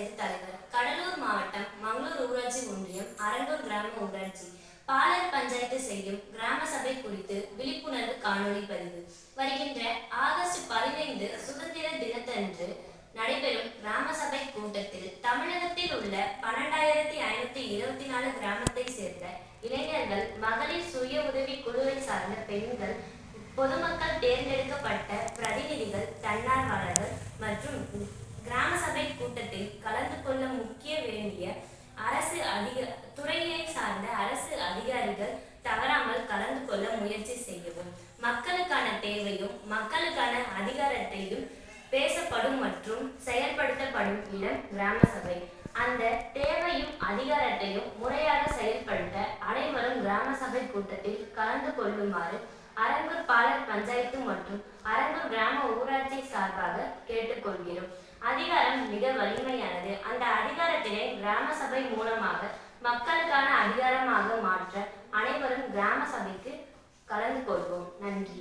பஞ்சாயத்து தலைவர். கடலூர் மாவட்டம் மங்களூர் ஊராட்சி ஒன்றியம் அரங்கூர் கிராம ஊராட்சி பாலர் பஞ்சாயத்து செய்யும் கிராம சபை குறித்து விழிப்புணர்வு காணொலி பதிவு. வருகின்ற ஆகஸ்ட் 15 சுதந்திர தினத்தன்று நடைபெறும் கிராம சபை கூட்டத்தில் தமிழகத்தில் உள்ள 12,524 கிராமத்தை சேர்ந்த இளைஞர்கள், மகளிர், சுய உதவி குழுவை சார்ந்த பெண்கள், பொதுமக்கள், தேர்ந்தெடுக்கப்பட்ட பிரதிநிதிகள், தன்னார்வலர்கள் மற்றும் கிராம சபை கூட்டத்தில் கலந்து கொள்ள முக்கிய வேண்டிய துறையை சார்ந்த அரசு அதிகாரிகள் தவறாமல் கலந்து கொள்ள முயற்சி செய்யவும். மக்களுக்கான தேவையும் மக்களுக்கான அதிகாரத்தையும் பேசப்படும் மற்றும் செயல்படுத்தப்படும் இடம் கிராம சபை. அந்த தேவையும் அதிகாரத்தையும் முறையாக செயல்படுத்த அனைவரும் கிராம சபை கூட்டத்தில் கலந்து கொள்ளுமாறு அரங்கூர் பாலர் பஞ்சாயத்து மற்றும் அரங்கூர் கிராம ஊராட்சி சார்பாக கேட்டுக்கொள்கிறோம். அதிகாரம் மிக வலிமையானது. அந்த அதிகாரத்தினை கிராம சபை மூலமாக மக்களுக்கான அதிகாரமாக மாற்ற அனைவரும் கிராம சபைக்கு கலந்து கொள்வோம். நன்றி.